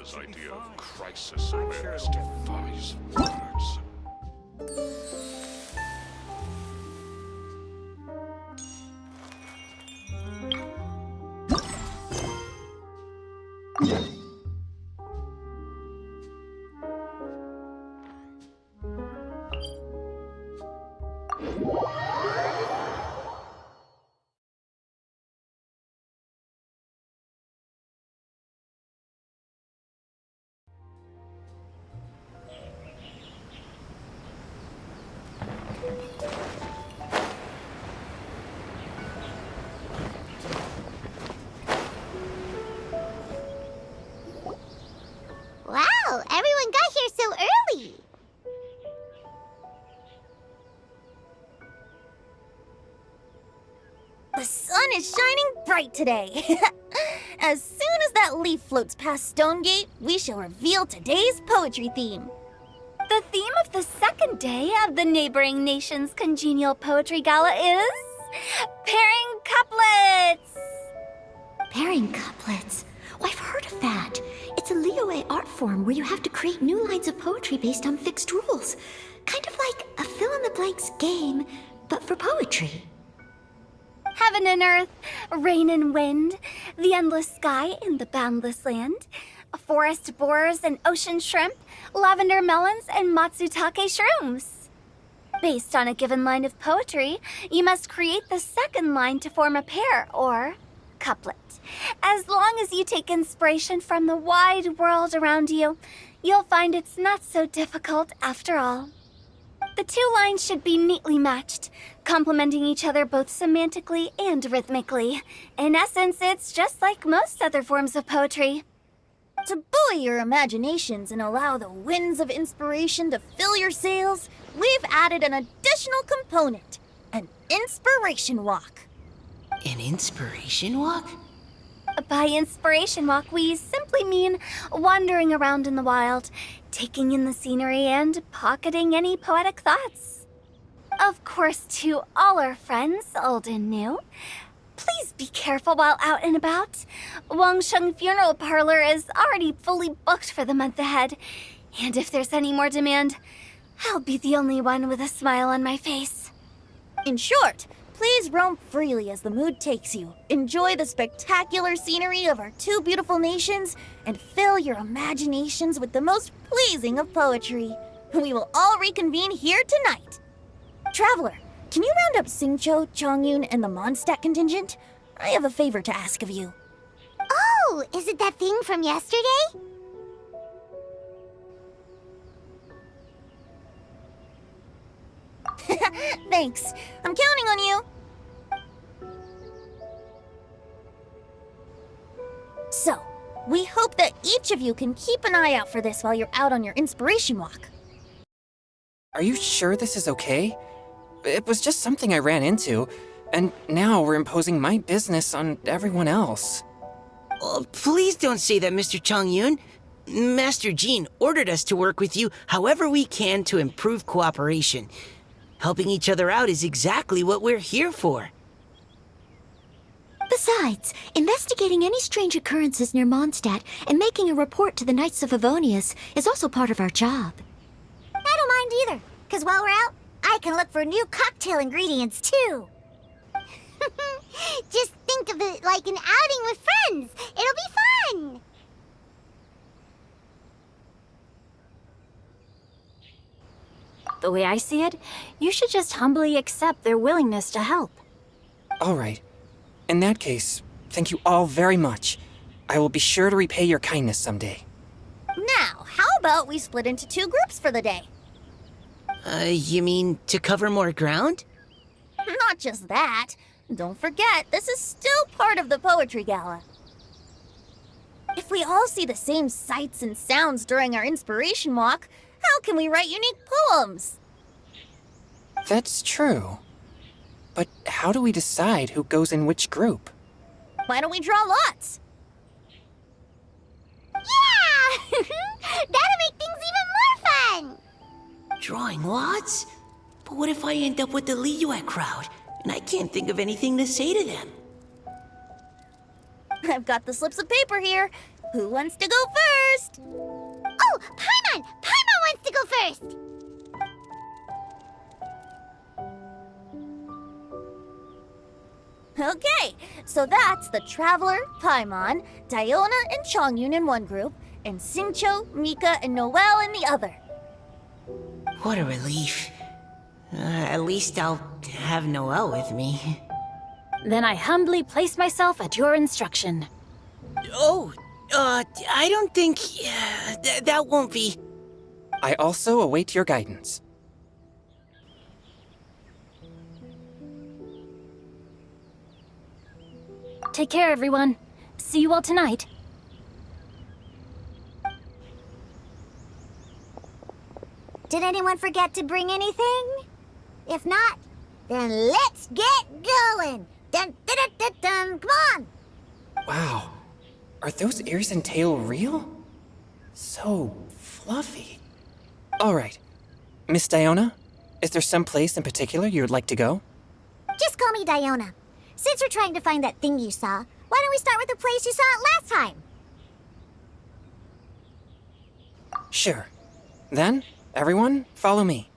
Maria's idea of crisis awareness defies words. Wow, everyone got here so early. The sun is shining bright today. As soon as that leaf floats past Stonegate, we shall reveal today's poetry theme. The theme of the second day of the neighboring nation's congenial poetry gala is pairing couplets. Pairing couplets? Oh, I've heard of that. It's a Liyue art form where you have to create new lines of poetry based on fixed rules. Kind of like a fill-in-the-blanks game, but for poetry. Heaven and earth, rain and wind, the endless sky and the boundless land, forest borers and ocean shrimp, lavender melons and matsutake shrooms. Based on a given line of poetry, you must create the second line to form a pair, or couplet. As long as you take inspiration from the wide world around you, you'll find it's not so difficult after all. The two lines should be neatly matched, complementing each other both semantically and rhythmically. In essence, it's just like most other forms of poetry. To buoy your imaginations and allow the winds of inspiration to fill your sails, we've added an additional component, an inspiration walk. An inspiration walk? By inspiration walk, we simply mean wandering around in the wild, taking in the scenery and pocketing any poetic thoughts. Of course, to all our friends, old and new, please be careful while out and about. Wangsheng Funeral Parlor is already fully booked for the month ahead, and if there's any more demand, I'll be the only one with a smile on my face. In short, please roam freely as the mood takes you. Enjoy the spectacular scenery of our two beautiful nations and fill your imaginations with the most pleasing of poetry. We will all reconvene here tonight. Traveler, can you round up Xingqiu, Chongyun, and the Mondstadt contingent? I have a favor to ask of you. Oh, is it that thing from yesterday? Thanks. I'm counting on you. So, we hope that each of you can keep an eye out for this while you're out on your inspiration walk. Are you sure this is okay? It was just something I ran into, and now we're imposing my business on everyone else. Oh, please don't say that, Mr. Chongyun. Master Jean ordered us to work with you however we can to improve cooperation. Helping each other out is exactly what we're here for. Besides, investigating any strange occurrences near Mondstadt and making a report to the Knights of Favonius is also part of our job. I don't mind either, because while we're out, I can look for new cocktail ingredients too. Just think of it like an outing with friends. It'll be fun. The way I see it, you should just humbly accept their willingness to help. All right. In that case, thank you all very much. I will be sure to repay your kindness someday. Now, how about we split into two groups for the day? You mean to cover more ground? Not just that. Don't forget, this is still part of the Poetry Gala. If we all see the same sights and sounds during our inspiration walk, how can we write unique poems? That's true. But how do we decide who goes in which group? Why don't we draw lots? Yeah! That'll make things even more fun! Drawing lots? But what if I end up with the Liyue crowd, and I can't think of anything to say to them? I've got the slips of paper here. Who wants to go first? Oh, Paimon! Paimon wants to go first! Okay, so that's the Traveler, Paimon, Diona, and Chongyun in one group, and Xingqiu, Mika, and Noelle in the other. What a relief. At least I'll have Noelle with me. Then I humbly place myself at your instruction. Oh, I don't think... that won't be... I also await your guidance. Take care, everyone. See you all tonight. Did anyone forget to bring anything? If not, then let's get going! Dun dun dun dun dun! Come on! Wow. Are those ears and tail real? So fluffy. Alright. Miss Diona, is there some place in particular you would like to go? Just call me Diona. Since we're trying to find that thing you saw, why don't we start with the place you saw it last time? Sure. Then, everyone, follow me.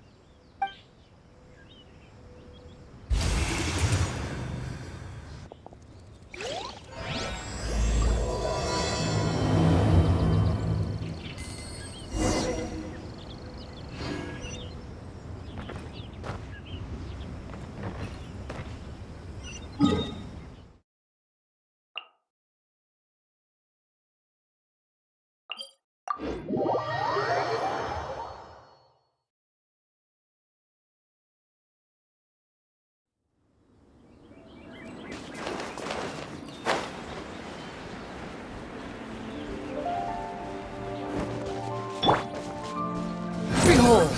Behold!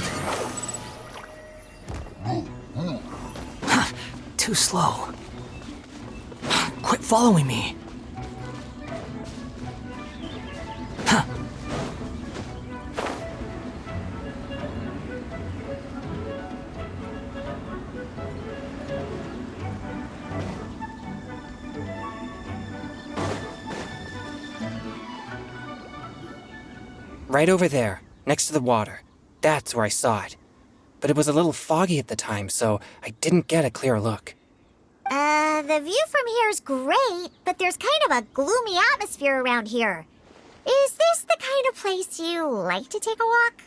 Too slow. Quit following me. Right over there, next to the water. That's where I saw it. But it was a little foggy at the time, so I didn't get a clear look. The view from here is great, but there's kind of a gloomy atmosphere around here. Is this the kind of place you like to take a walk?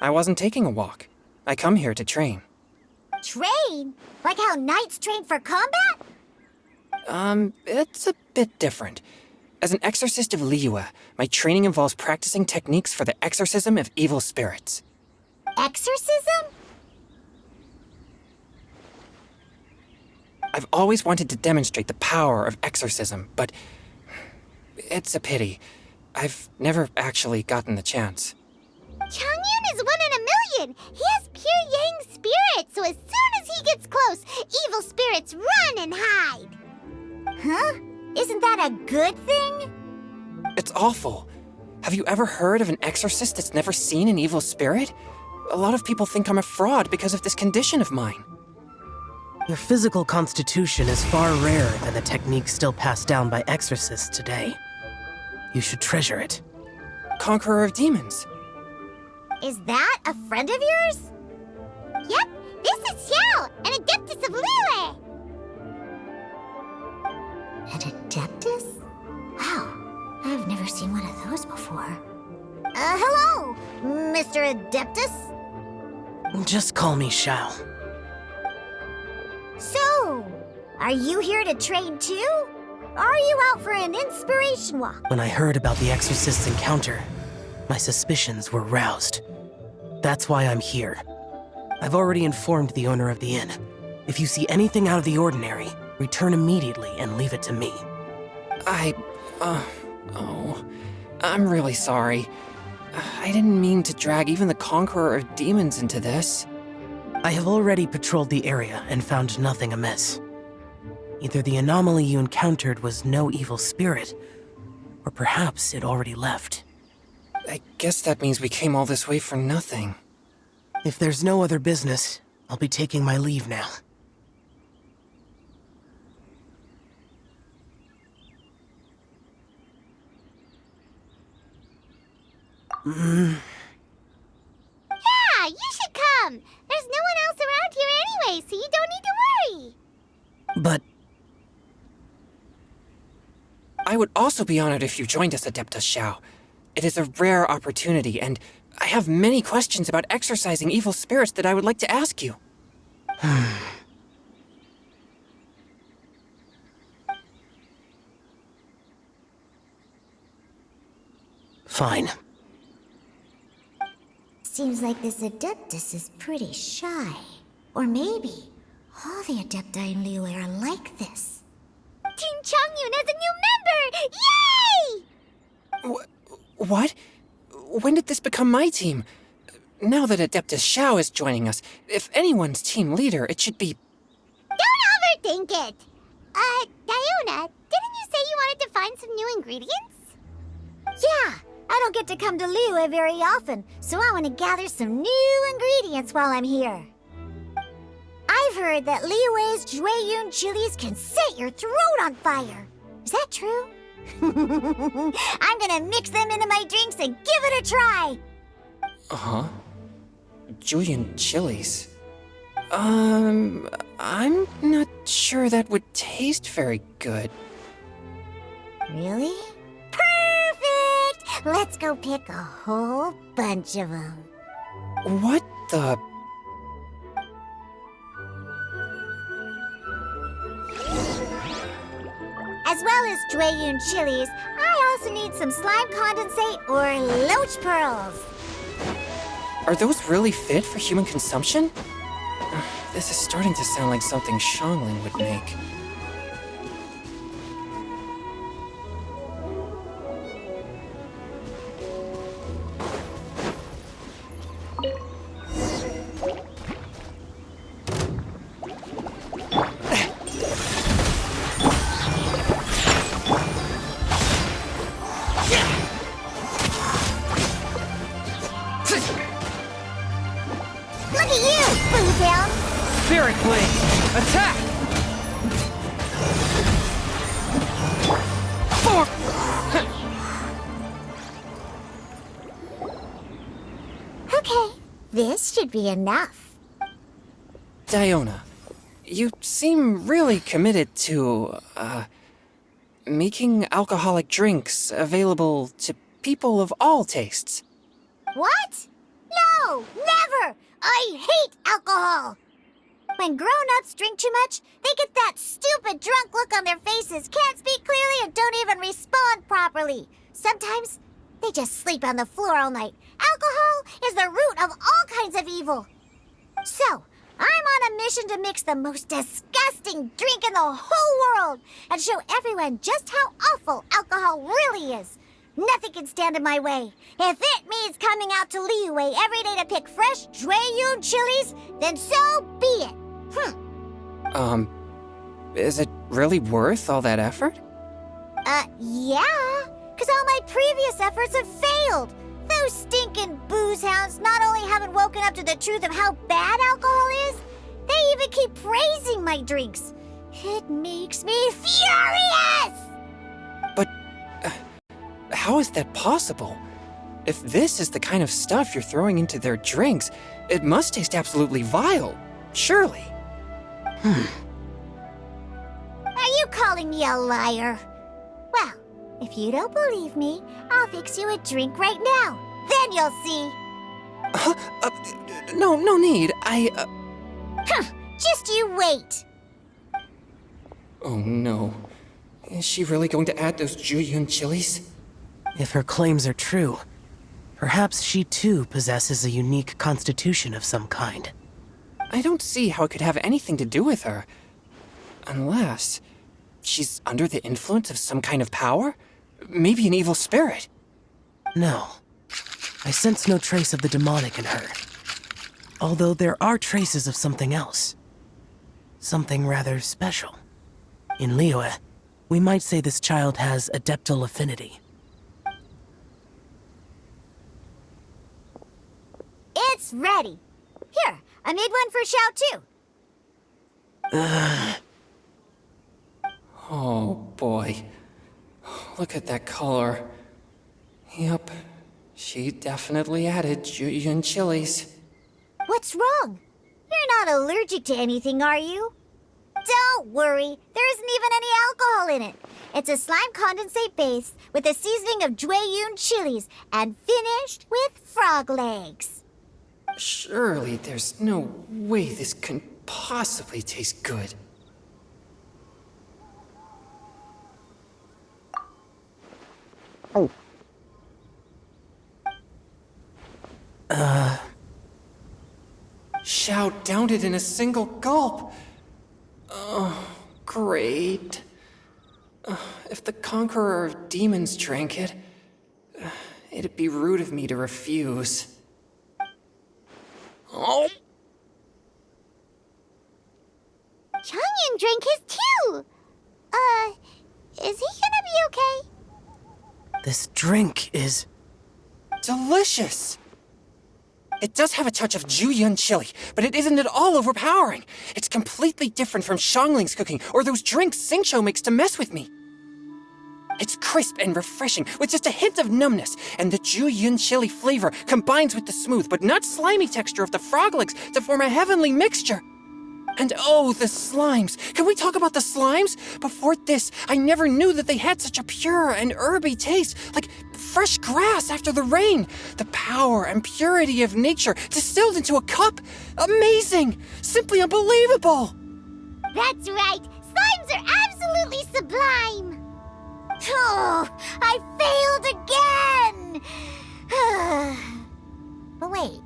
I wasn't taking a walk. I come here to train. Train? Like how knights train for combat? It's a bit different. As an exorcist of Liyue, my training involves practicing techniques for the exorcism of evil spirits. Exorcism? I've always wanted to demonstrate the power of exorcism, but it's a pity. I've never actually gotten the chance. Chongyun is 1 in a million! He has pure yang spirit, so as soon as he gets close, evil spirits run and hide! Huh? Isn't that a good thing? It's awful. Have you ever heard of an exorcist that's never seen an evil spirit? A lot of people think I'm a fraud because of this condition of mine. Your physical constitution is far rarer than the techniques still passed down by exorcists today. You should treasure it. Conqueror of demons. Is that a friend of yours? Yep, this is Xiao, an adeptus of Liyue! An adeptus? Wow, I've never seen one of those before. Hello, Mr. Adeptus? Just call me Xiao. So, are you here to train too? Or are you out for an inspiration walk? When I heard about the exorcist's encounter, my suspicions were roused. That's why I'm here. I've already informed the owner of the inn. If you see anything out of the ordinary, return immediately and leave it to me. I'm really sorry. I didn't mean to drag even the Conqueror of Demons into this. I have already patrolled the area and found nothing amiss. Either the anomaly you encountered was no evil spirit, or perhaps it already left. I guess that means we came all this way for nothing. If there's no other business, I'll be taking my leave now. Yeah, you should come. There's no one else around here anyway, so you don't need to worry. But I would also be honored if you joined us, Adeptus Xiao. It is a rare opportunity, and I have many questions about exorcising evil spirits that I would like to ask you. fine. Seems like this Adeptus is pretty shy. Or maybe all the Adepti in Liyue are like this. Team Chongyun has a new member! Yay! What? When did this become my team? Now that Adeptus Xiao is joining us, if anyone's team leader, it should be... Don't overthink it! Diona, didn't you say you wanted to find some new ingredients? Yeah, I don't get to come to Liyue very often, so I want to gather some new ingredients while I'm here. I've heard that Liyue's Jueyun chilies can set your throat on fire. Is that true? I'm gonna mix them into my drinks and give it a try. Uh-huh. Julian chilies. I'm not sure that would taste very good. Really? Perfect! Let's go pick a whole bunch of them. What the... As well as Jueyun chilies, I also need some slime condensate or loach pearls. Are those really fit for human consumption? This is starting to sound like something Xiangling would make. Look at you, Bootown! Spirit Blade! Attack! Okay, this should be enough. Diona, you seem really committed to, making alcoholic drinks available to people of all tastes. What? No, never! I hate alcohol! When grown-ups drink too much, they get that stupid drunk look on their faces, can't speak clearly, and don't even respond properly. Sometimes, they just sleep on the floor all night. Alcohol is the root of all kinds of evil. So, I'm on a mission to mix the most disgusting drink in the whole world and show everyone just how awful alcohol really is. Nothing can stand in my way. If it means coming out to Liyue every day to pick fresh Jueyun chilies, then so be it. Is it really worth all that effort? Yeah, because all my previous efforts have failed. Those stinking booze hounds not only haven't woken up to the truth of how bad alcohol is, they even keep praising my drinks. It makes me furious! But how is that possible? If this is the kind of stuff you're throwing into their drinks, it must taste absolutely vile, surely. Are you calling me a liar? Well, if you don't believe me, I'll fix you a drink right now. Then you'll see. No need. Just you wait. Oh no. Is she really going to add those Jueyun chilies? If her claims are true, perhaps she too possesses a unique constitution of some kind. I don't see how it could have anything to do with her. Unless she's under the influence of some kind of power? Maybe an evil spirit. No. I sense no trace of the demonic in her. Although there are traces of something else. Something rather special. In Liyue, we might say this child has adeptal affinity. It's ready. Here, I made one for Xiao too. Oh boy. Look at that color. Yep. She definitely added Julian chilies. What's wrong? You're not allergic to anything, are you? Don't worry, there isn't even any alcohol in it. It's a slime condensate base with a seasoning of Jueyun chilies and finished with frog legs. Surely there's no way this can possibly taste good. Xiao downed it in a single gulp. Oh, great. If the Conqueror of Demons drank it, it'd be rude of me to refuse. Oh! Changyun drank his too! Is he gonna be okay? This drink is... Delicious! It does have a touch of Jueyun chili, but it isn't at all overpowering. It's completely different from Xiangling's cooking or those drinks Xingqiu makes to mess with me. It's crisp and refreshing, with just a hint of numbness, and the Jueyun chili flavor combines with the smooth but not slimy texture of the frog legs to form a heavenly mixture. And oh, the slimes! Can we talk about the slimes? Before this, I never knew that they had such a pure and herby taste, like fresh grass after the rain. The power and purity of nature distilled into a cup. Amazing! Simply unbelievable! That's right, slimes are absolutely sublime! Oh, I failed again! But wait,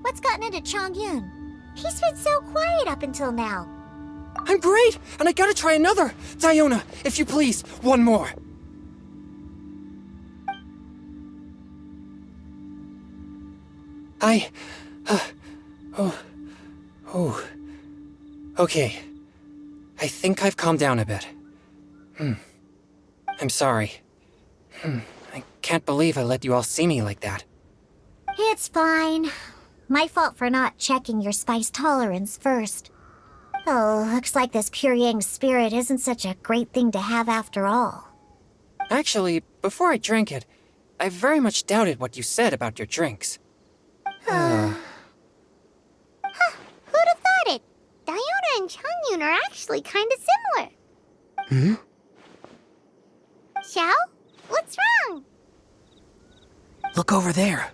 what's gotten into Changyun? He's been so quiet up until now. I'm great, and I gotta try another. Diona, if you please, one more. Okay. I think I've calmed down a bit. I'm sorry. I can't believe I let you all see me like that. It's fine. My fault for not checking your spice tolerance first. Oh, looks like this pure yang spirit isn't such a great thing to have after all. Actually, before I drank it, I very much doubted what you said about your drinks. Who'd have thought it? Diona and Changyun are actually kind of similar. Xiao? What's wrong? Look over there.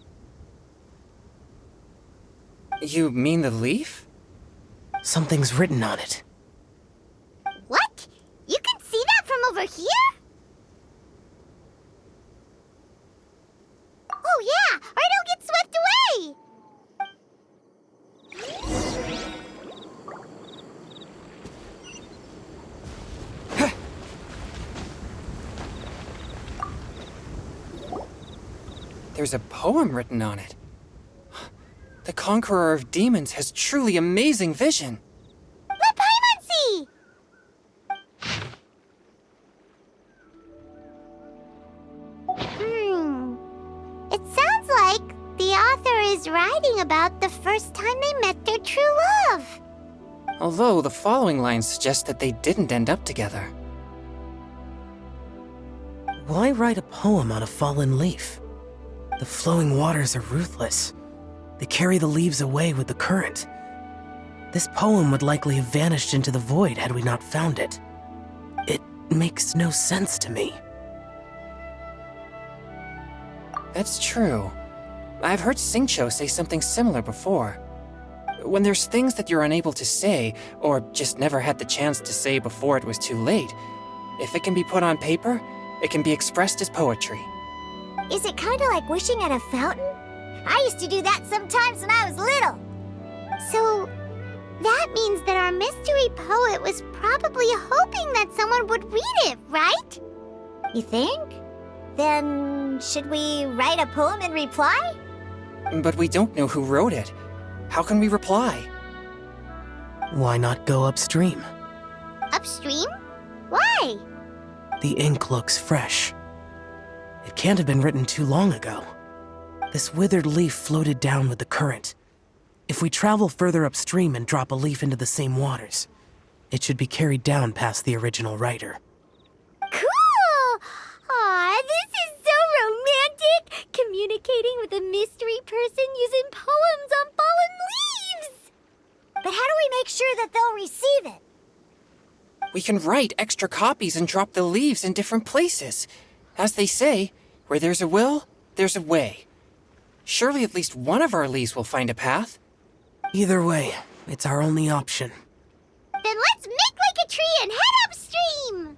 You mean the leaf? Something's written on it. What? You can see that from over here? Oh yeah, or it'll get swept away! There's a poem written on it. The Conqueror of Demons has truly amazing vision. Let Paimon see! It sounds like the author is writing about the first time they met their true love. Although the following lines suggest that they didn't end up together. Why write a poem on a fallen leaf? The flowing waters are ruthless. They carry the leaves away with the current. This poem would likely have vanished into the void had we not found it. It makes no sense to me. That's true. I've heard Xingqiu say something similar before. When there's things that you're unable to say, or just never had the chance to say before it was too late, if it can be put on paper, it can be expressed as poetry. Is it kind of like wishing at a fountain? I used to do that sometimes when I was little. So, that means that our mystery poet was probably hoping that someone would read it, right? You think? Then, should we write a poem in reply? But we don't know who wrote it. How can we reply? Why not go upstream? Upstream? Why? The ink looks fresh. It can't have been written too long ago. This withered leaf floated down with the current. If we travel further upstream and drop a leaf into the same waters, it should be carried down past the original writer. Cool! Aw, this is so romantic! Communicate we can write extra copies and drop the leaves in different places. As they say, where there's a will, there's a way. Surely at least one of our leaves will find a path. Either way, it's our only option. Then let's make like a tree and head upstream!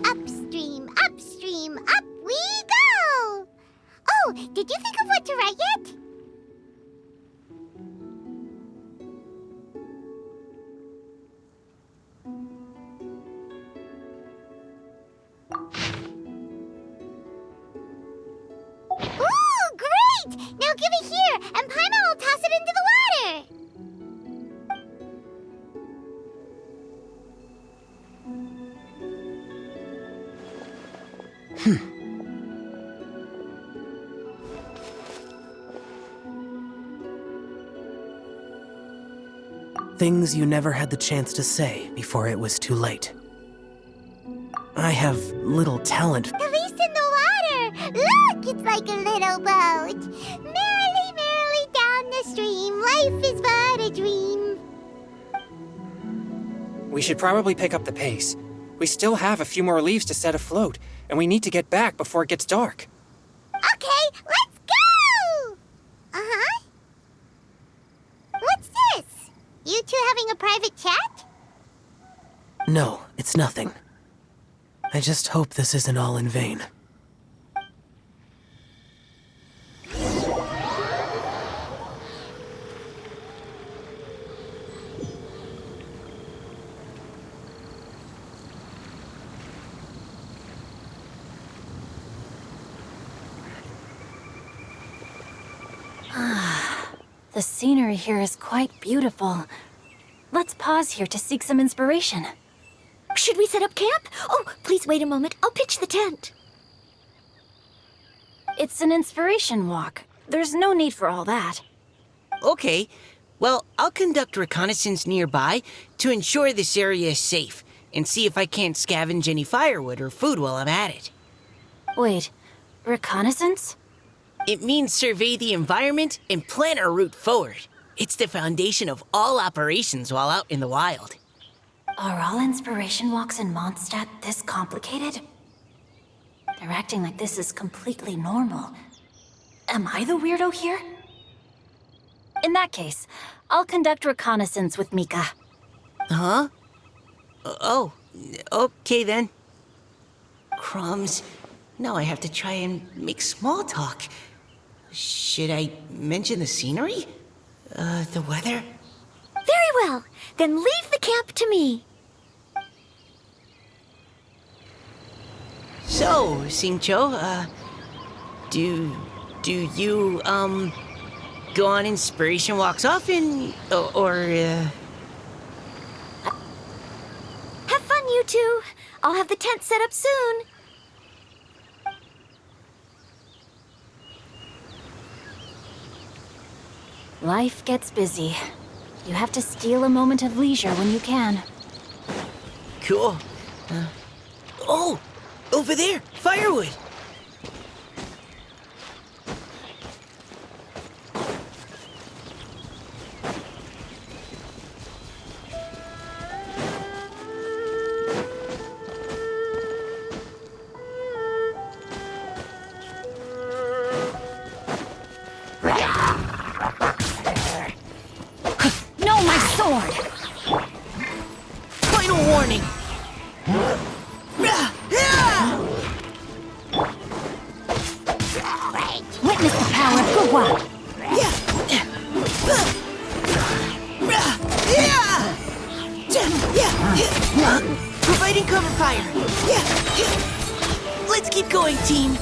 Upstream, upstream, up we go! Oh, did you think of what to write yet? Ooh, great! Now give it here, and Paimon will toss it into the water! Things you never had the chance to say before it was too late. I have little talent. The leaf's in the water! Look, it's like a little boat! Merrily, merrily down the stream, life is but a dream. We should probably pick up the pace. We still have a few more leaves to set afloat, and we need to get back before it gets dark. Okay, let's go! Uh-huh. What's this? You two having a private chat? No, it's nothing. I just hope this isn't all in vain. The scenery here is quite beautiful. Let's pause here to seek some inspiration. Should we set up camp? Oh, please wait a moment. I'll pitch the tent. It's an inspiration walk. There's no need for all that. Okay, well, I'll conduct reconnaissance nearby to ensure this area is safe and see if I can't scavenge any firewood or food while I'm at it. Wait, reconnaissance? It means survey the environment and plan our route forward. It's the foundation of all operations while out in the wild. Are all inspiration walks in Mondstadt this complicated? They're acting like this is completely normal. Am I the weirdo here? In that case, I'll conduct reconnaissance with Mika. Huh? Oh, okay then. Crumbs. Now I have to try and make small talk. Should I mention the scenery? The weather? Very well. Then leave the camp to me. So, Singcho, do you, go on inspiration walks often, or Have fun, you two. I'll have the tent set up soon. Life gets busy. You have to steal a moment of leisure when you can. Cool. Oh, over there, firewood. No, my sword! Final warning. Witness the power of Gugwa! Providing cover fire. Let's keep going, team.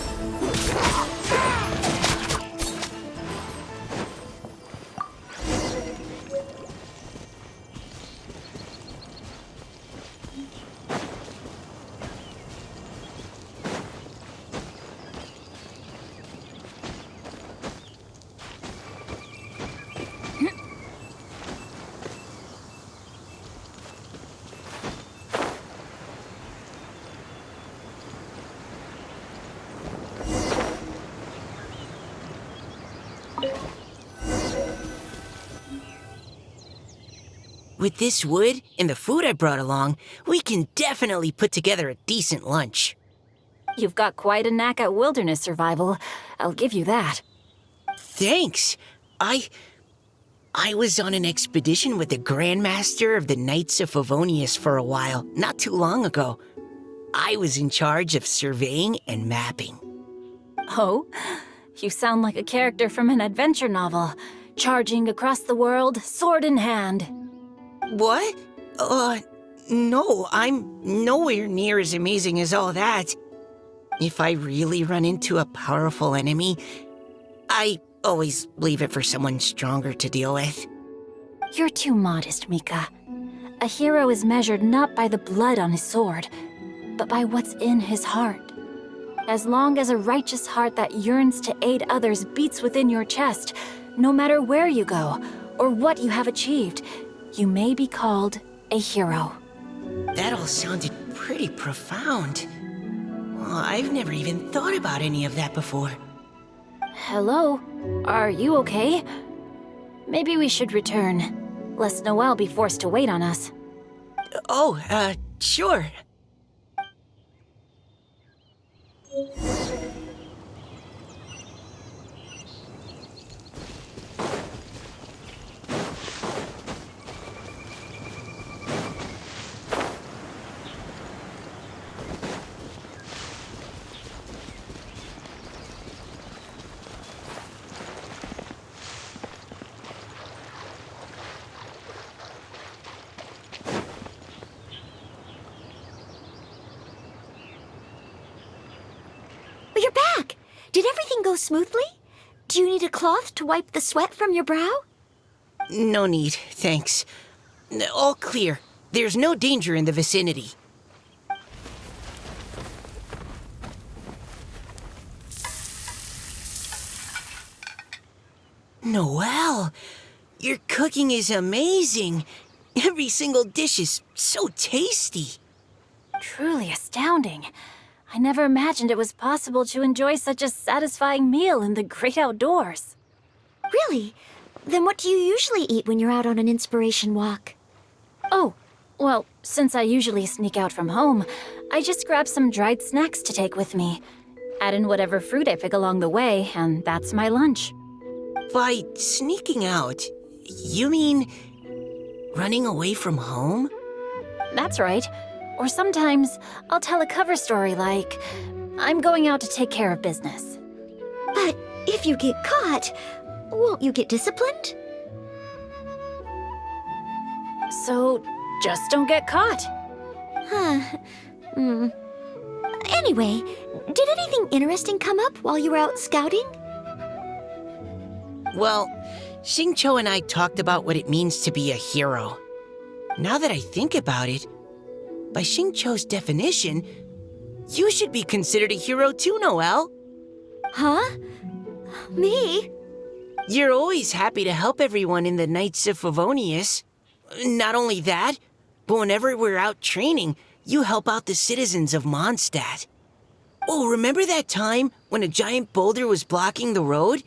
With this wood and the food I brought along, we can definitely put together a decent lunch. You've got quite a knack at wilderness survival. I'll give you that. Thanks. I was on an expedition with the Grandmaster of the Knights of Favonius for a while, not too long ago. I was in charge of surveying and mapping. Oh? You sound like a character from an adventure novel, charging across the world, sword in hand. What? No, I'm nowhere near as amazing as all that. If I really run into a powerful enemy, I always leave it for someone stronger to deal with. You're too modest, Mika. A hero is measured not by the blood on his sword, but by what's in his heart. As long as a righteous heart that yearns to aid others beats within your chest, no matter where you go or what you have achieved, you may be called a hero. That all sounded pretty profound. Well, I've never even thought about any of that before. Hello? Are you okay? Maybe we should return, lest Noelle be forced to wait on us. Sure. You're back! Did everything go smoothly? Do you need a cloth to wipe the sweat from your brow? No need, thanks. All clear. There's no danger in the vicinity. Noelle, your cooking is amazing. Every single dish is so tasty. Truly astounding. I never imagined it was possible to enjoy such a satisfying meal in the great outdoors. Really? Then what do you usually eat when you're out on an inspiration walk? Oh, well, since I usually sneak out from home, I just grab some dried snacks to take with me. Add in whatever fruit I pick along the way, and that's my lunch. By sneaking out, you mean running away from home? That's right. Or sometimes I'll tell a cover story like, I'm going out to take care of business. But if you get caught, won't you get disciplined? So just don't get caught. Anyway, did anything interesting come up while you were out scouting? Well, Xingqiu and I talked about what it means to be a hero. Now that I think about it, by Xingqiu's definition, you should be considered a hero too, Noelle. Huh? Me? You're always happy to help everyone in the Knights of Favonius. Not only that, but whenever we're out training, you help out the citizens of Mondstadt. Oh, remember that time when a giant boulder was blocking the road?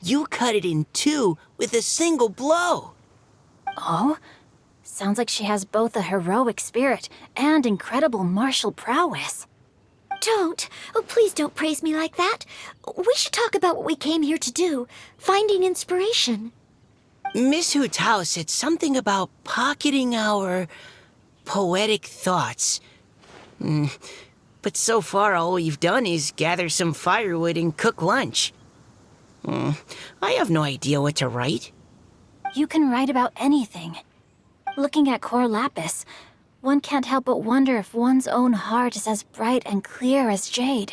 You cut it in two with a single blow. Oh? Sounds like she has both a heroic spirit and incredible martial prowess. Don't. Oh, please don't praise me like that. We should talk about what we came here to do, finding inspiration. Miss Hu Tao said something about pocketing our poetic thoughts. But so far all we've done is gather some firewood and cook lunch. I have no idea what to write. You can write about anything. Looking at Cor Lapis, one can't help but wonder if one's own heart is as bright and clear as jade.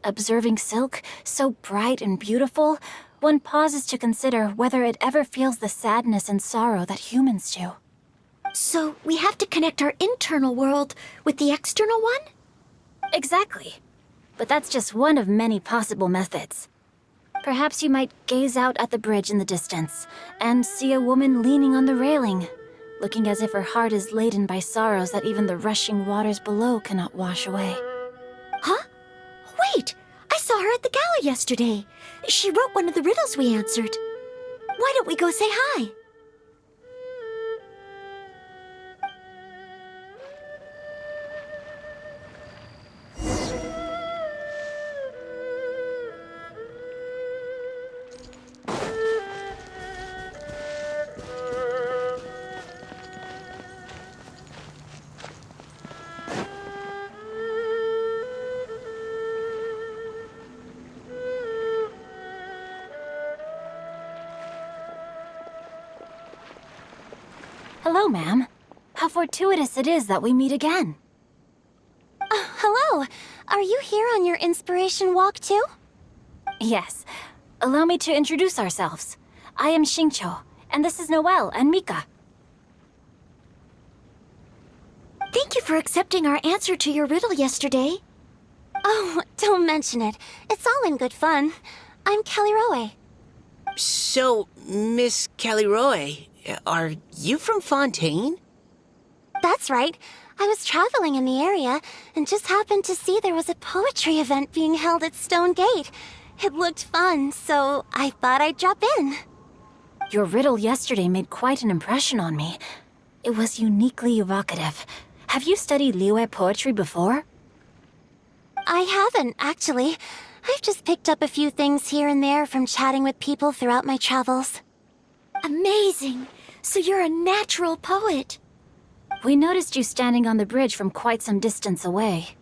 Observing silk, so bright and beautiful, one pauses to consider whether it ever feels the sadness and sorrow that humans do. So we have to connect our internal world with the external one? Exactly. But that's just one of many possible methods. Perhaps you might gaze out at the bridge in the distance and see a woman leaning on the railing, looking as if her heart is laden by sorrows that even the rushing waters below cannot wash away. Huh? Wait! I saw her at the gala yesterday. She wrote one of the riddles we answered. Why don't we go say hi? Hello, ma'am. How fortuitous it is that we meet again. Hello. Are you here on your inspiration walk too? Yes. Allow me to introduce ourselves. I am Xingqiu, and this is Noelle and Mika. Thank you for accepting our answer to your riddle yesterday. Oh, don't mention it. It's all in good fun. I'm Kelly Roe. So, Miss Caliroy, are you from Fontaine? That's right. I was traveling in the area and just happened to see there was a poetry event being held at Stone Gate. It looked fun, so I thought I'd drop in. Your riddle yesterday made quite an impression on me. It was uniquely evocative. Have you studied Liyue poetry before? I haven't, actually. I've just picked up a few things here and there from chatting with people throughout my travels. Amazing! So you're a natural poet. We noticed you standing on the bridge from quite some distance away.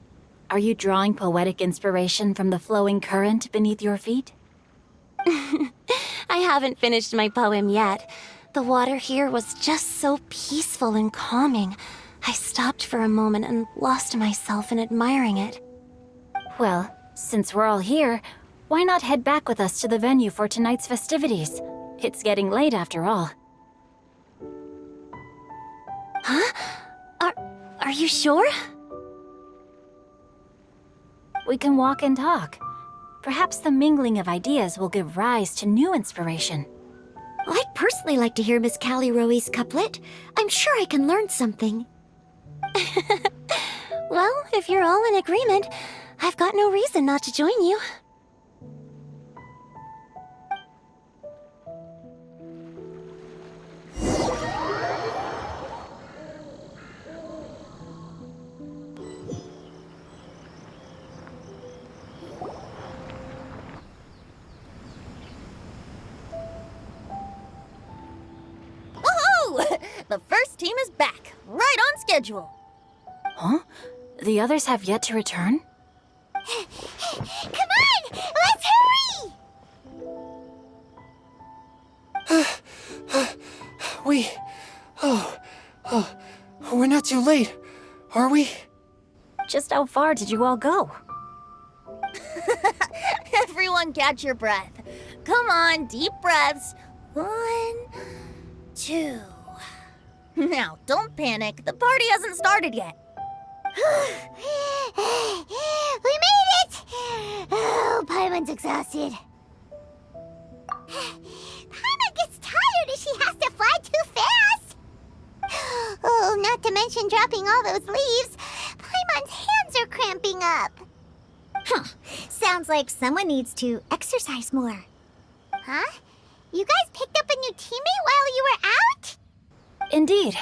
Are you drawing poetic inspiration from the flowing current beneath your feet? I haven't finished my poem yet. The water here was just so peaceful and calming. I stopped for a moment and lost myself in admiring it. Well, since we're all here, why not head back with us to the venue for tonight's festivities? It's getting late after all. Huh? Are you sure? We can walk and talk. Perhaps the mingling of ideas will give rise to new inspiration. I'd personally like to hear Miss Callie Roe's couplet. I'm sure I can learn something. Well, if you're all in agreement, I've got no reason not to join you. Woohoo! The first team is back, right on schedule. Huh? The others have yet to return? Come on! Let's hurry! We're not too late, are we? Just how far did you all go? Everyone catch your breath. Come on, deep breaths. 1, 2. Now, don't panic. The party hasn't started yet. We made it! Oh, Paimon's exhausted. Paimon gets tired if she has to fly too fast. Oh, not to mention dropping all those leaves. Paimon's hands are cramping up. Sounds like someone needs to exercise more. Huh? You guys picked up a new teammate while you were out? Indeed.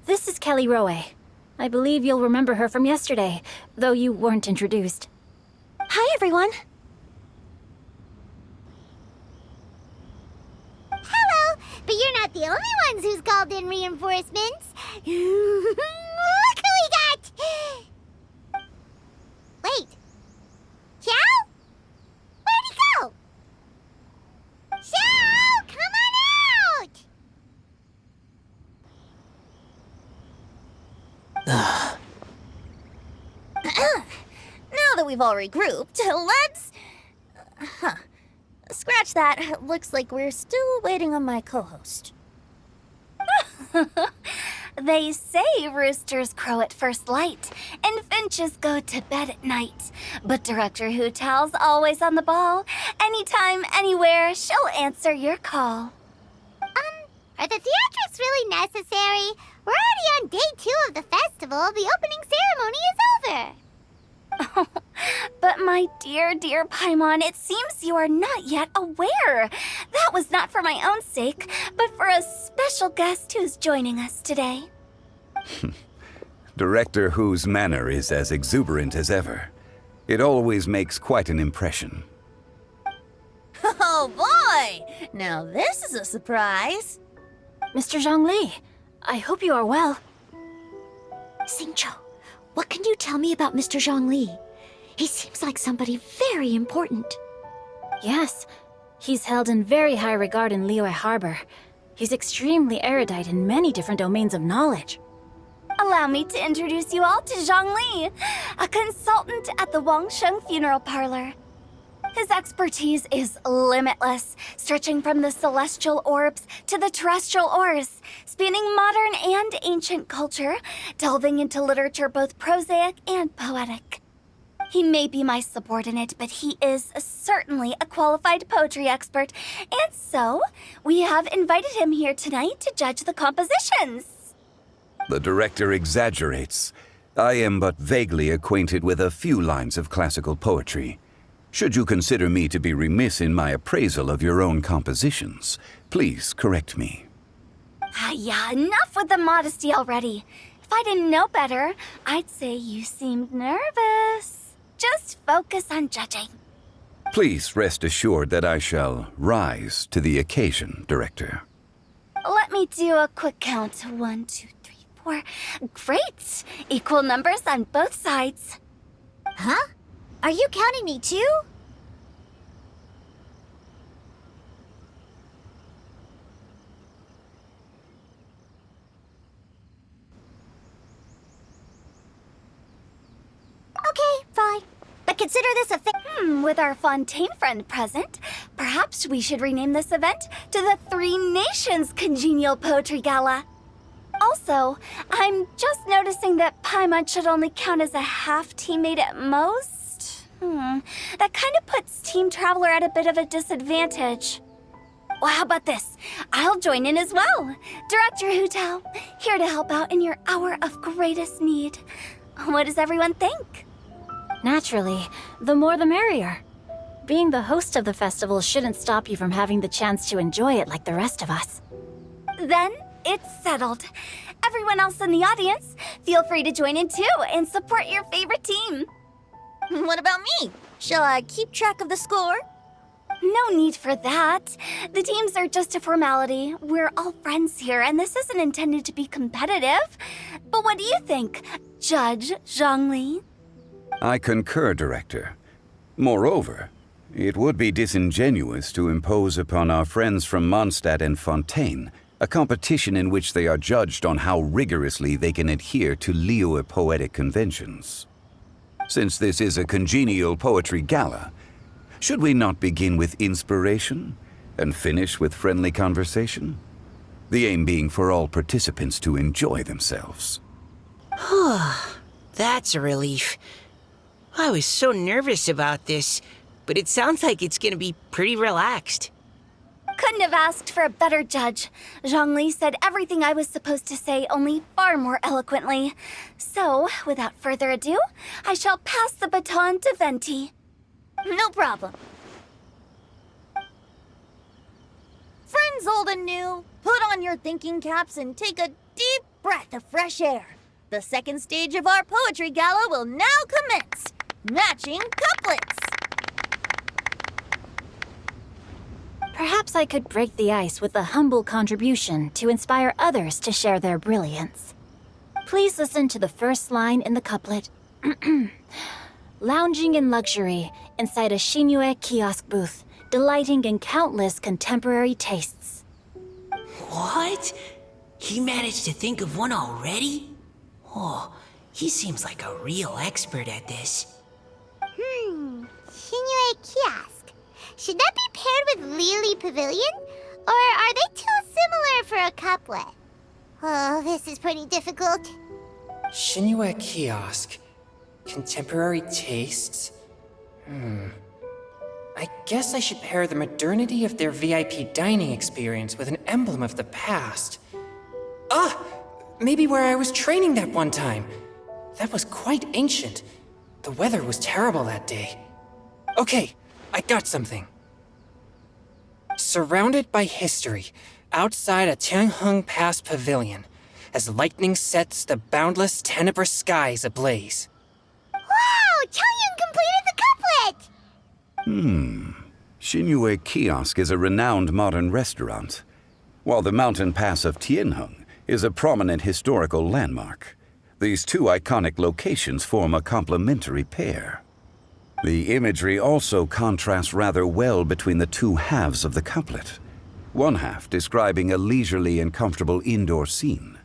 This is Kelly Roe. I believe you'll remember her from yesterday, though you weren't introduced. Hi, everyone. Hello, but you're not the only ones who's called in reinforcements. Look who we got! Wait. Xiao? Where'd he go? Xiao, come on out! Now that we've all regrouped, let's... Scratch that. Looks like we're still waiting on my co-host. They say roosters crow at first light, and finches go to bed at night. But Director Hootal's always on the ball. Anytime, anywhere, she'll answer your call. Are the theatrics really necessary? We're already on day 2 of the festival. The opening ceremony is over. But my dear, dear Paimon, it seems you are not yet aware. That was not for my own sake, but for a special guest who's joining us today. Director Who's manner is as exuberant as ever. It always makes quite an impression. Oh boy! Now this is a surprise. Mr. Zhongli, I hope you are well. Xingqiu, what can you tell me about Mr. Zhongli? He seems like somebody very important. Yes, he's held in very high regard in Liyue Harbor. He's extremely erudite in many different domains of knowledge. Allow me to introduce you all to Zhang Li, a consultant at the Wangsheng Funeral Parlor. His expertise is limitless, stretching from the celestial orbs to the terrestrial ores, spanning modern and ancient culture, delving into literature both prosaic and poetic. He may be my subordinate, but he is certainly a qualified poetry expert, and so we have invited him here tonight to judge the compositions. The director exaggerates. I am but vaguely acquainted with a few lines of classical poetry. Should you consider me to be remiss in my appraisal of your own compositions, please correct me. Yeah, enough with the modesty already. If I didn't know better, I'd say you seemed nervous. Just focus on judging. Please rest assured that I shall rise to the occasion, Director. Let me do a quick count. 1, 2, 3, 4. Great! Equal numbers on both sides. Huh? Are you counting me too? Okay, fine. But consider this a With our Fontaine friend present, perhaps we should rename this event to the Three Nations Congenial Poetry Gala. Also, I'm just noticing that Paimon should only count as a half teammate at most. That kind of puts Team Traveler at a bit of a disadvantage. Well, how about this? I'll join in as well. Director Hu Tao, here to help out in your hour of greatest need. What does everyone think? Naturally, the more the merrier. Being the host of the festival shouldn't stop you from having the chance to enjoy it like the rest of us. Then it's settled. Everyone else in the audience, feel free to join in too and support your favorite team. What about me? Shall I keep track of the score? No need for that. The teams are just a formality. We're all friends here, and this isn't intended to be competitive. But what do you think, Judge Zhang Li? I concur, Director. Moreover, it would be disingenuous to impose upon our friends from Mondstadt and Fontaine a competition in which they are judged on how rigorously they can adhere to Liyue poetic conventions. Since this is a congenial poetry gala, should we not begin with inspiration and finish with friendly conversation? The aim being for all participants to enjoy themselves. That's a relief. I was so nervous about this, but it sounds like it's gonna be pretty relaxed. Couldn't have asked for a better judge. Zhang Li said everything I was supposed to say, only far more eloquently. So, without further ado, I shall pass the baton to Venti. No problem. Friends old and new, put on your thinking caps and take a deep breath of fresh air. The second stage of our poetry gala will now commence. Matching couplets. Perhaps I could break the ice with a humble contribution to inspire others to share their brilliance. Please listen to the first line in the couplet. Lounging in luxury inside a Shinue kiosk booth, delighting in countless contemporary tastes. What? He managed to think of one already? Oh, he seems like a real expert at this. Shinue Kiosk. Should that be paired with Lily Pavilion? Or are they too similar for a couplet? Oh, this is pretty difficult. Shinue Kiosk. Contemporary tastes? I guess I should pair the modernity of their VIP dining experience with an emblem of the past. Maybe where I was training that one time. That was quite ancient. The weather was terrible that day. Okay, I got something. Surrounded by history, outside a Tianheng Pass pavilion, as lightning sets the boundless tenebrous skies ablaze. Wow! Changyun completed the couplet! Shinue Kiosk is a renowned modern restaurant, while the mountain pass of Tianheng is a prominent historical landmark. These two iconic locations form a complementary pair. The imagery also contrasts rather well between the two halves of the couplet. one half describing a leisurely and comfortable indoor scene,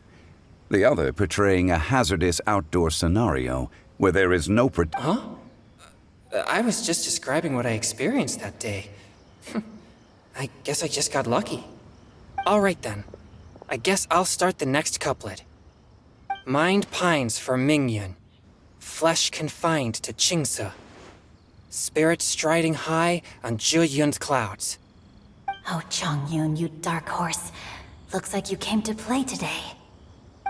the other portraying a hazardous outdoor scenario where there is no Huh? I was just describing what I experienced that day. I guess I just got lucky. All right then. I guess I'll start the next couplet. Mind pines for Mingyun, flesh confined to Qingse, spirit striding high on Zheyun's clouds. Oh, Chongyun, you dark horse. Looks like you came to play today.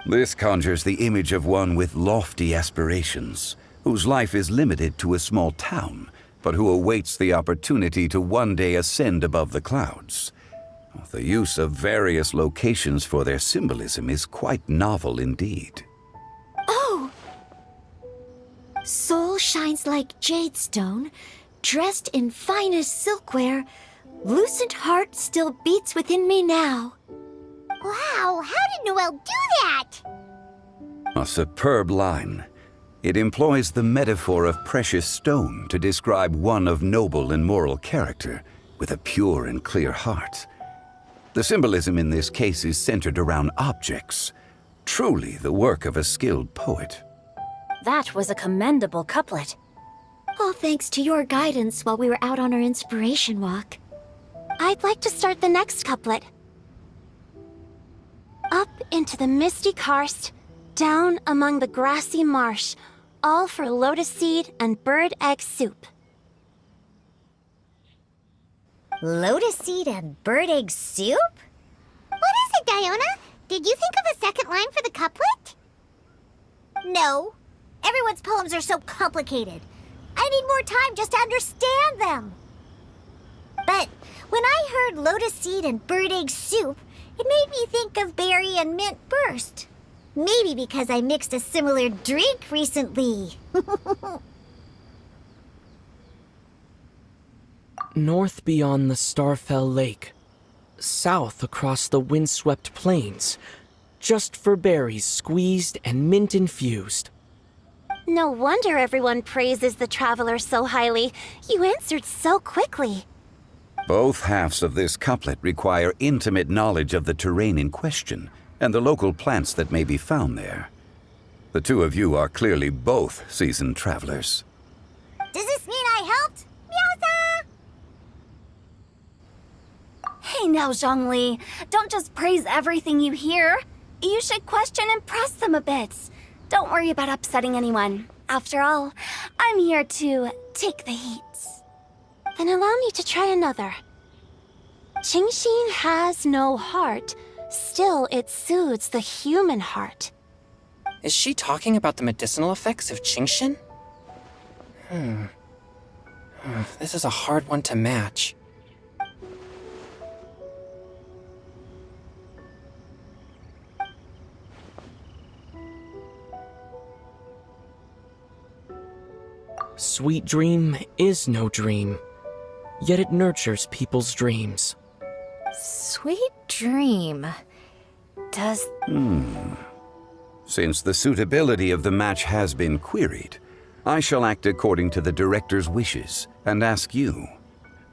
This conjures the image of one with lofty aspirations, whose life is limited to a small town, but who awaits the opportunity to one day ascend above the clouds. The use of various locations for their symbolism is quite novel indeed. Oh! Soul shines like jadestone, dressed in finest silkware. Lucent heart still beats within me now. Wow, how did Noelle do that? A superb line. It employs the metaphor of precious stone to describe one of noble and moral character, with a pure and clear heart. The symbolism in this case is centered around objects, truly the work of a skilled poet. That was a commendable couplet. All thanks to your guidance while we were out on our inspiration walk. I'd like to start the next couplet. Up into the misty karst, down among the grassy marsh, all for lotus seed and bird egg soup. Lotus seed and bird egg soup? What is it, Diona? Did you think of a second line for the couplet? No. Everyone's poems are so complicated. I need more time just to understand them. But when I heard lotus seed and bird egg soup, it made me think of berry and mint burst. Maybe because I mixed a similar drink recently. North beyond the Starfell Lake, south across the windswept plains, just for berries squeezed and mint infused. No wonder everyone praises the traveler so highly. You answered so quickly. Both halves of this couplet require intimate knowledge of the terrain in question and the local plants that may be found there. The two of you are clearly both seasoned travelers. Does this mean I helped? Meowsa! Hey now, Zhongli. Don't just praise everything you hear. You should question and press them a bit. Don't worry about upsetting anyone. After all, I'm here to take the heat. Then allow me to try another. Qingxin has no heart. Still, it soothes the human heart. Is she talking about the medicinal effects of Qingxin? This is a hard one to match. Sweet dream is no dream, yet it nurtures people's dreams. Sweet dream. Does... Since the suitability of the match has been queried, I shall act according to the director's wishes and ask you,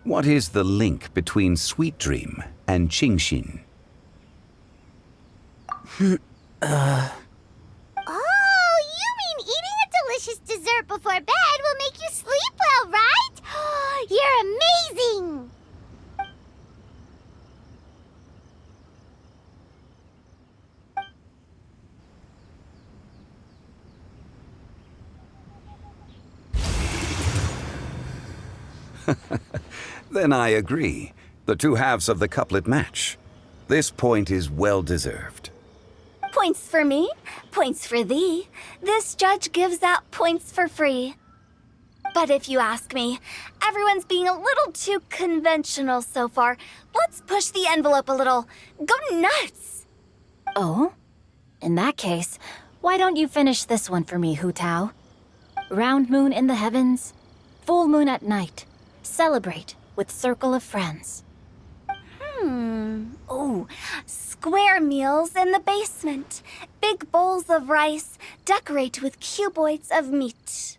what is the link between Sweet Dream and Qingxin? Oh, you mean eating a delicious dessert before bed will make you sleep well, right? You're amazing! Then I agree. The two halves of the couplet match. This point is well deserved. Points for me, points for thee. This judge gives out points for free. But if you ask me, everyone's being a little too conventional so far. Let's push the envelope a little. Go nuts! Oh? In that case, why don't you finish this one for me, Hu Tao? Round moon in the heavens, full moon at night. Celebrate with circle of friends. Oh, square meals in the basement. Big bowls of rice, decorate with cuboids of meat.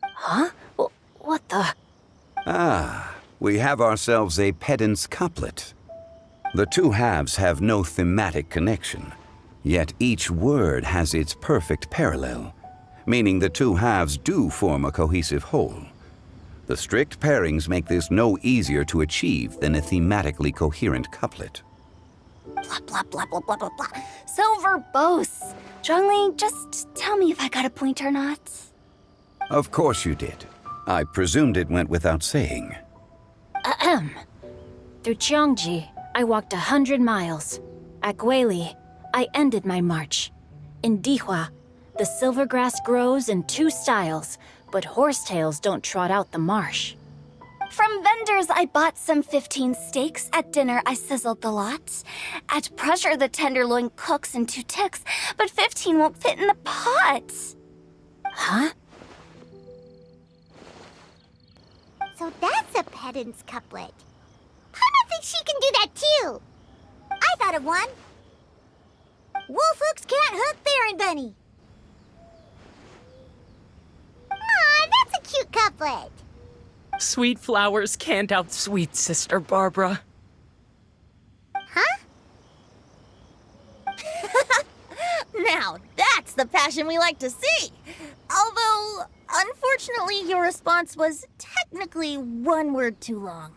Huh? What the... Ah, we have ourselves a pedant's couplet. The two halves have no thematic connection, yet each word has its perfect parallel, meaning the two halves do form a cohesive whole. The strict pairings make this no easier to achieve than a thematically coherent couplet. Blah, blah, blah, blah, blah, blah, blah. So verbose. Zhongli, just tell me if I got a point or not. Of course you did. I presumed it went without saying. Ahem. Through Cheongji, I walked 100 miles. At Guili, I ended my march. In Dihua, the silver grass grows in 2 styles, but horsetails don't trot out the marsh. From vendors, I bought some 15 steaks. At dinner, I sizzled the lot. At pressure, the tenderloin cooks in 2 ticks, but 15 won't fit in the pot. Huh? So that's a pedant's couplet. Paimon thinks she can do that too. I thought of one. Wolf hooks can't hook Baron Bunny. Aw, that's a cute couplet. Sweet flowers can't outsweet Sister Barbara. Huh? Now, that's the passion we like to see. Although, unfortunately, your response was technically 1 word too long.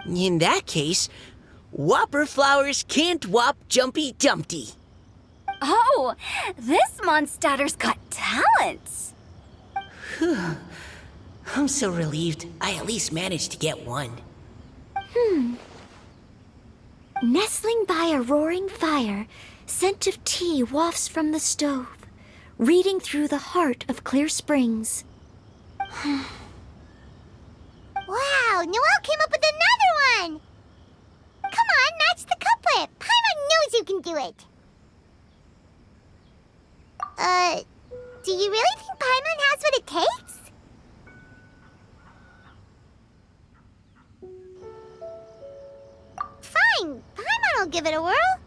In that case, Whopper flowers can't whop Jumpy Dumpty. Oh, this Mondstadter's got talent. I'm so relieved I at least managed to get one. Nestling by a roaring fire, scent of tea wafts from the stove, reading through the heart of clear springs. Wow, Noelle came up with another one. Come on, match the couplet. Paimon knows you can do it. Do you really think Paimon has what it takes? Fine, Paimon will give it a whirl.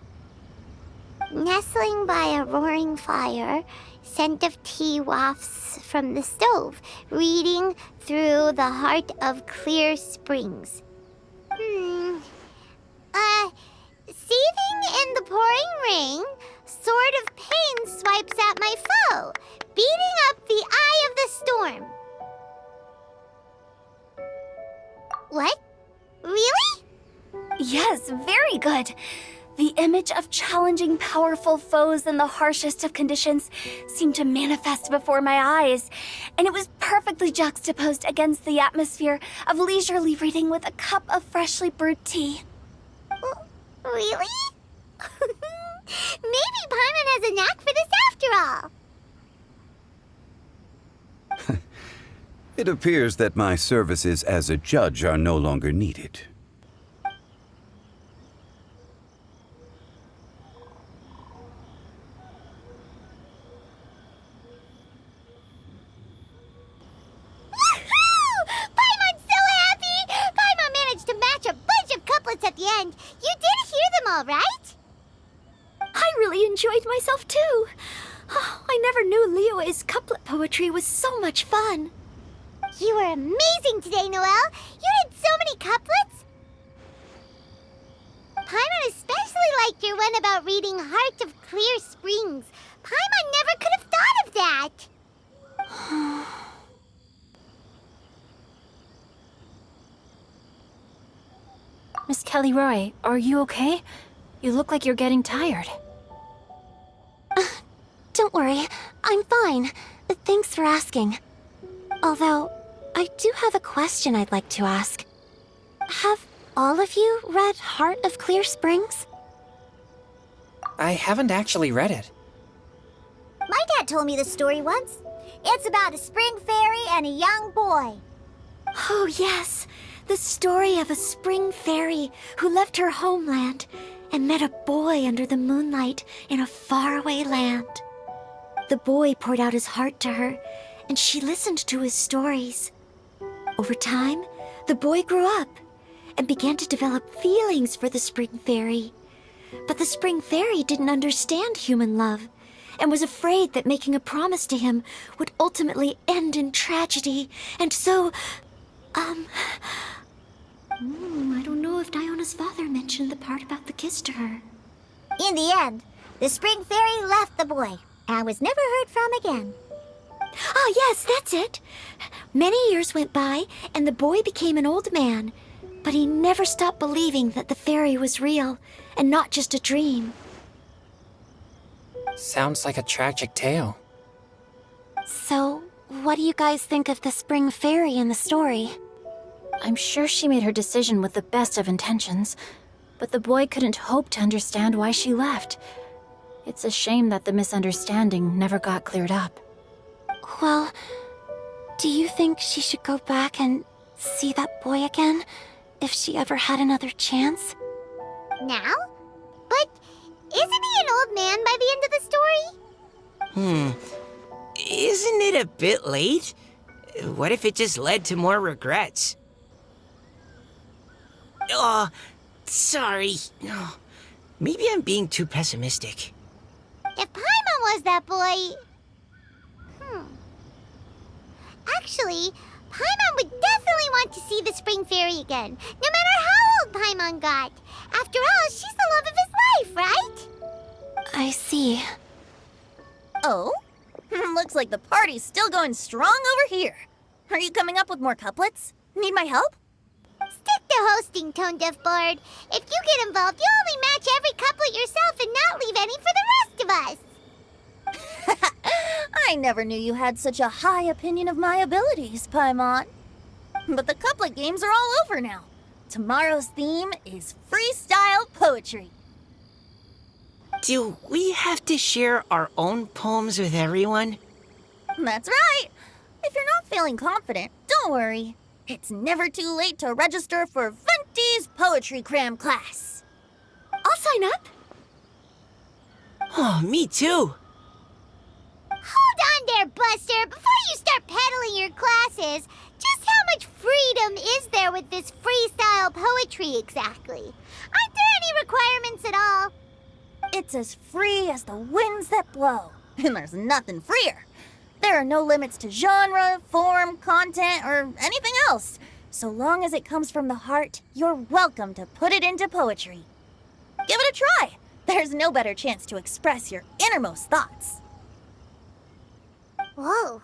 Nestling by a roaring fire, scent of tea wafts from the stove, reading through the heart of clear springs. Seething in the pouring rain, sword of pain swipes at my foe, beating up the eye of the storm. What? Really? Yes, very good. The image of challenging powerful foes in the harshest of conditions seemed to manifest before my eyes, and it was perfectly juxtaposed against the atmosphere of leisurely reading with a cup of freshly brewed tea. Really? Maybe Paimon has a knack for this after all. It appears that my services as a judge are no longer needed. Paimon's so happy! Paimon managed to match a bunch of couplets at the end. You did hear them all, right? I really enjoyed myself too. Oh, I never knew Liyue's couplet poetry was so much fun. You were amazing today, Noelle. You did so many couplets. Paimon especially liked your one about reading Heart of Clear Springs. Paimon never could have thought of that. Miss Kelly Roy, are you okay? You look like you're getting tired. Don't worry, I'm fine. Thanks for asking. Although, I do have a question I'd like to ask. Have all of you read Heart of Clear Springs? I haven't actually read it. My dad told me the story once. It's about a spring fairy and a young boy. Oh, yes. The story of a spring fairy who left her homeland and met a boy under the moonlight in a faraway land. The boy poured out his heart to her, and she listened to his stories. Over time, the boy grew up and began to develop feelings for the spring fairy. But the spring fairy didn't understand human love and was afraid that making a promise to him would ultimately end in tragedy. And so, I don't know if Diona's father mentioned the part about the kiss to her. In the end, the spring fairy left the boy and was never heard from again. Ah, yes, that's it. Many years went by, and the boy became an old man. But he never stopped believing that the fairy was real, and not just a dream. Sounds like a tragic tale. So, what do you guys think of the spring fairy in the story? I'm sure she made her decision with the best of intentions, but the boy couldn't hope to understand why she left. It's a shame that the misunderstanding never got cleared up. Well, do you think she should go back and see that boy again, if she ever had another chance? Now? But isn't he an old man by the end of the story? Isn't it a bit late? What if it just led to more regrets? Oh, sorry. Oh, maybe I'm being too pessimistic. If Paimon was that boy... Actually, Paimon would definitely want to see the spring fairy again, no matter how old Paimon got. After all, she's the love of his life, right? I see. Oh? Looks like the party's still going strong over here. Are you coming up with more couplets? Need my help? Stick to hosting, Tone Deaf Bard. If you get involved, you'll only match every couplet yourself and not leave any for the rest of us. I never knew you had such a high opinion of my abilities, Paimon. But the couplet games are all over now. Tomorrow's theme is freestyle poetry. Do we have to share our own poems with everyone? That's right. If you're not feeling confident, don't worry. It's never too late to register for Venti's Poetry Cram class. I'll sign up. Oh, me too. Hold on there, Buster. Before you start peddling your classes, just how much freedom is there with this freestyle poetry exactly? Aren't there any requirements at all? It's as free as the winds that blow, and there's nothing freer. There are no limits to genre, form, content, or anything else. So long as it comes from the heart, you're welcome to put it into poetry. Give it a try. There's no better chance to express your innermost thoughts. Whoa,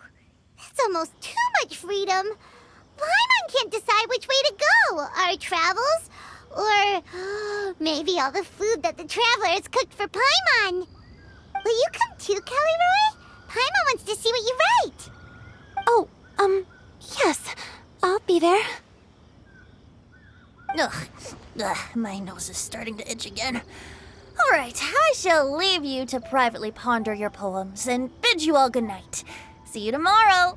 that's almost too much freedom. Paimon can't decide which way to go. Our travels, or maybe all the food that the travelers cooked for Paimon. Will you come too, Kelly Roy? Paimon wants to see what you write. Oh, yes. I'll be there. Ugh, my nose is starting to itch again. All right, I shall leave you to privately ponder your poems and bid you all good night. See you tomorrow.